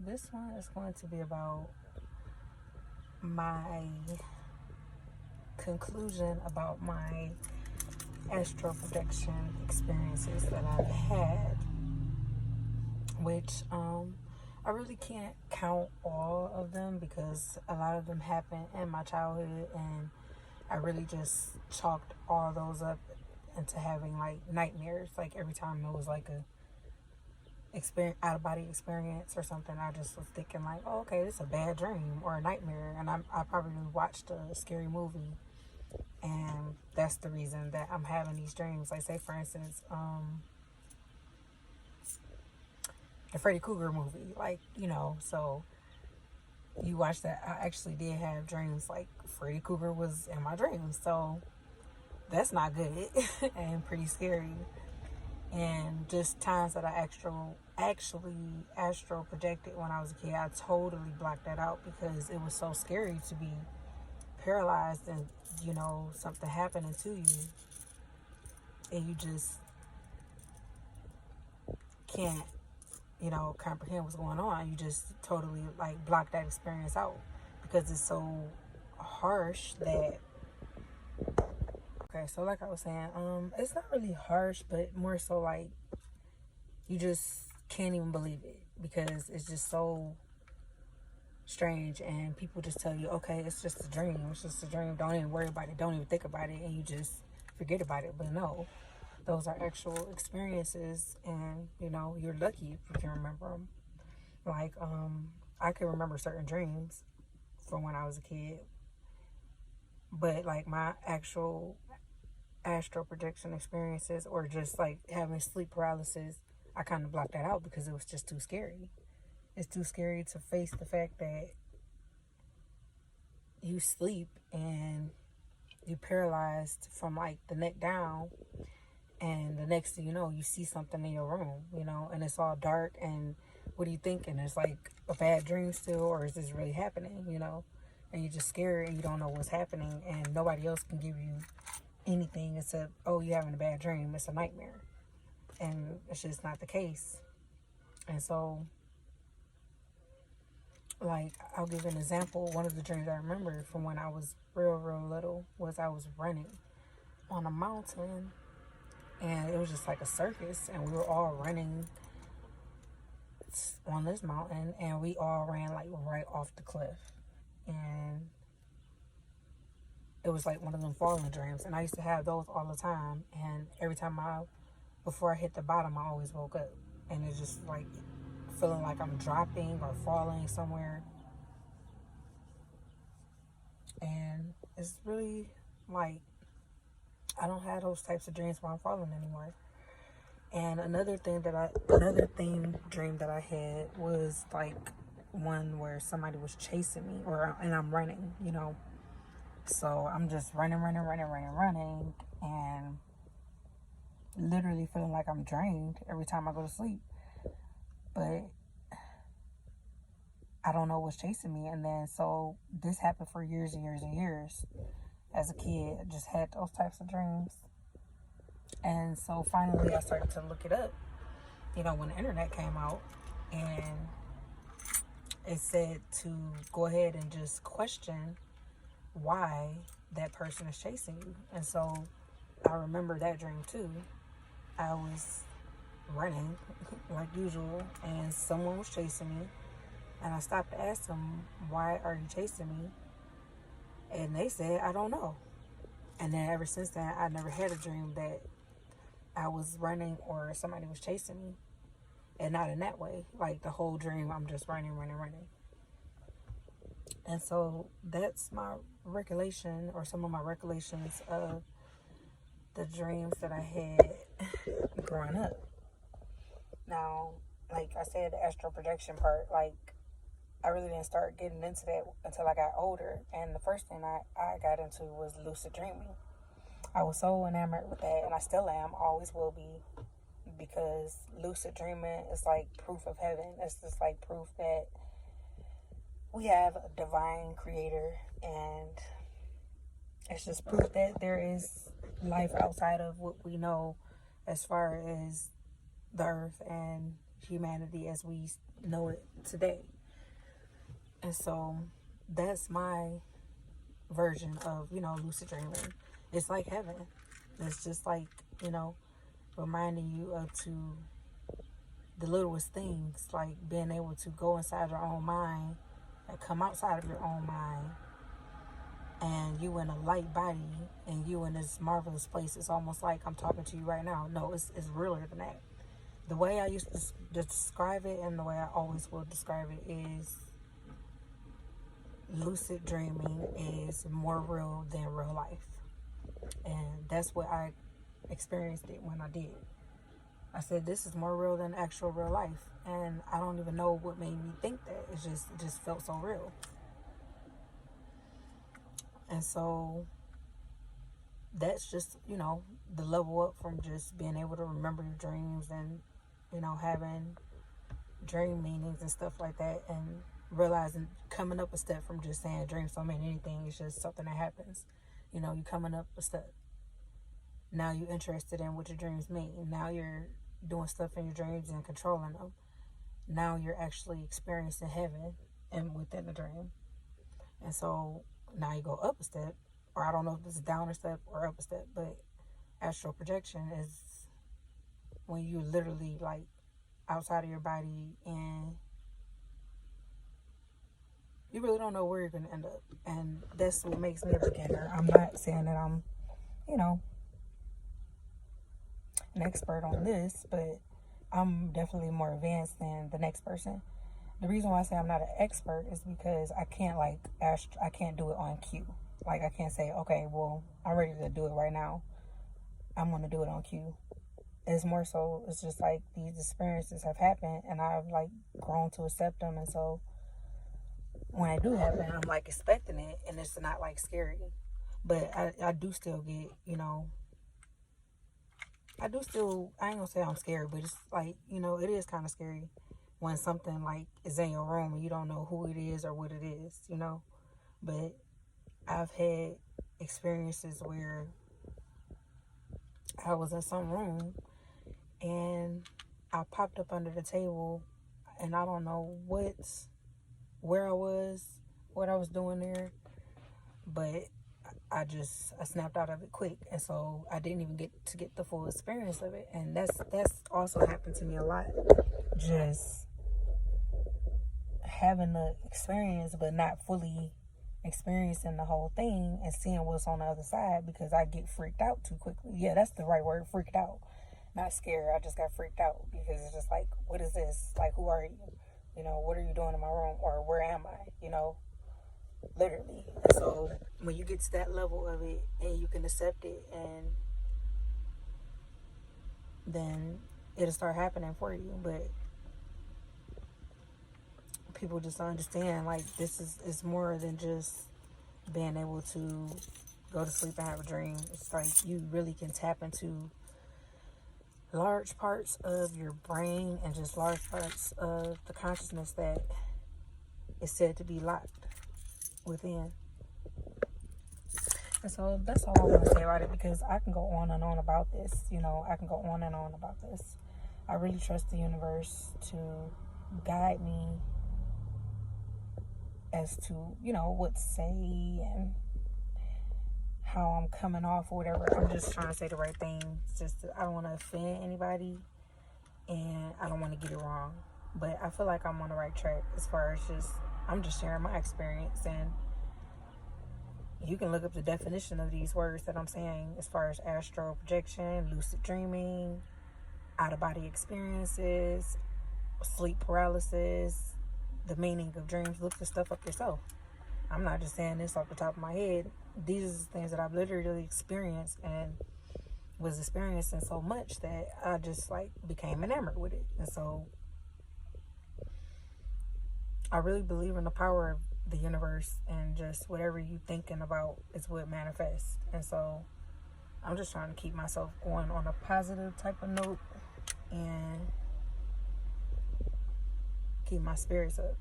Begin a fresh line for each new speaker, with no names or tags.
this one is going to be about my conclusion about my astral projection experiences that I've had, which I really can't count all of them because a lot of them happened in my childhood, and I really just chalked all those up into having like nightmares. Like every time it was like a out of body experience or something, I just was thinking like, oh, okay, this is a bad dream or a nightmare, and I probably watched a scary movie, and that's the reason that I'm having these dreams. Like, say for instance, the Freddy Krueger movie, like, so you watch that. I actually did have dreams like Freddy Krueger was in my dreams, so that's not good and pretty scary. And just times that I actually astral projected when I was a kid, I totally blocked that out because it was so scary to be paralyzed and something happening to you, and you just can't comprehend what's going on. You just totally like block that experience out because it's so harsh that. Okay, so like I was saying, it's not really harsh, but more so like you just can't even believe it because it's just so strange, and people just tell you, okay, it's just a dream. It's just a dream. Don't even worry about it. Don't even think about it, and you just forget about it. But no, those are actual experiences, and you're lucky if you can remember them. Like, I can remember certain dreams from when I was a kid, but like my actual astral projection experiences or just like having sleep paralysis, I kind of blocked that out because it was just too scary. It's too scary to face the fact that you sleep and you paralyzed from like the neck down, and the next thing you know, you see something in your room, and it's all dark, and what are you thinking? It's like a bad dream still, or is this really happening, and you're just scared and you don't know what's happening, and nobody else can give you anything except, oh, you're having a bad dream, it's a nightmare. And it's just not the case. And so, like, I'll give an example. One of the dreams I remember from when I was real little was I was running on a mountain, and it was just like a circus, and we were all running on this mountain, and we all ran like right off the cliff, and it was like one of them falling dreams, and I used to have those all the time, and every time before I hit the bottom, I always woke up, and it's just like feeling like I'm dropping or falling somewhere, and it's really like I don't have those types of dreams where I'm falling anymore. And another dream that I had was like one where somebody was chasing me, and I'm running, So I'm just running, and literally feeling like I'm drained every time I go to sleep. But I don't know what's chasing me. And then so this happened for years and years and years. As a kid, I just had those types of dreams. And so finally I started to look it up, when the internet came out, and it said to go ahead and just question why that person is chasing you. And so I remember that dream too. I was running like usual, and someone was chasing me, and I stopped to ask them, why are you chasing me? And they said, I don't know. And then ever since then, I never had a dream that I was running or somebody was chasing me, and not in that way. Like the whole dream, I'm just running. And so that's my recollection, or some of my recollections of the dreams that I had growing up. Now, like I said, the astral projection part, like I really didn't start getting into that until I got older. And the first thing I got into was lucid dreaming. I was so enamored with that, and I still am, always will be, because lucid dreaming is like proof of heaven. It's just like proof that we have a divine creator, and it's just proof that there is life outside of what we know as far as the earth and humanity as we know it today. And so that's my version of, lucid dreaming. It's like heaven. It's just like, reminding you of to the littlest things, like being able to go inside your own mind and come outside of your own mind, and you in a light body and you in this marvelous place. It's almost like I'm talking to you right now. No, it's realer than that. The way I used to describe it, and the way I always will describe it, is lucid dreaming is more real than real life. And that's what I experienced it when I did. I said, this is more real than actual real life. And I don't even know what made me think that. It just felt so real. And so that's just, the level up from just being able to remember your dreams and, having dream meanings and stuff like that, and realizing, coming up a step from just saying dreams don't mean anything. It's just something that happens. You're coming up a step. Now you're interested in what your dreams mean. Now you're doing stuff in your dreams and controlling them. Now you're actually experiencing heaven and within the dream. And so now you go up a step, or I don't know if this is down a step or up a step, but astral projection is when you're literally like outside of your body and you really don't know where you're going to end up. And that's what makes me a beginner. I'm not saying that I'm, an expert on this, but I'm definitely more advanced than the next person. The reason why I say I'm not an expert is because I can't I can't do it on cue. Like, I can't say, okay, well, I'm ready to do it right now. I'm going to do it on cue. It's more so, it's just like these experiences have happened and I've like grown to accept them. And so when I do happen, I'm like expecting it, and it's not like scary. But I do still get, I ain't gonna say I'm scared, but it's like, it is kind of scary when something like is in your room and you don't know who it is or what it is, But I've had experiences where I was in some room and I popped up under the table, and I don't know where I was, what I was doing there, but I snapped out of it quick, and so I didn't even get the full experience of it. And that's also happened to me a lot, just having the experience but not fully experiencing the whole thing and seeing what's on the other side, because I get freaked out too quickly. Yeah, that's the right word, freaked out. Not scared, I just got freaked out, because it's just like, what is this? Like, who are you? What are you doing in my room? Or where am I? Literally. And so when you get to that level of it and you can accept it, and then it'll start happening for you. But people just don't understand, like, this is more than just being able to go to sleep and have a dream. It's like you really can tap into large parts of your brain and just large parts of the consciousness that is said to be locked within. And so that's all I want to say about it, because I can go on and on about this. I can go on and on about this. I really trust the universe to guide me as to, what to say and how I'm coming off or whatever. I'm just trying to say the right thing. I don't want to offend anybody, and I don't want to get it wrong. But I feel like I'm on the right track as far as I'm just sharing my experience, and you can look up the definition of these words that I'm saying as far as astral projection, lucid dreaming, out-of-body experiences, sleep paralysis, the meaning of dreams. Look the stuff up yourself. I'm not just saying this off the top of my head. These are the things that I've literally experienced and was experiencing so much that I just became enamored with it. And so I really believe in the power of the universe, and just whatever you thinking about is what manifests. And so I'm just trying to keep myself going on a positive type of note and keep my spirits up.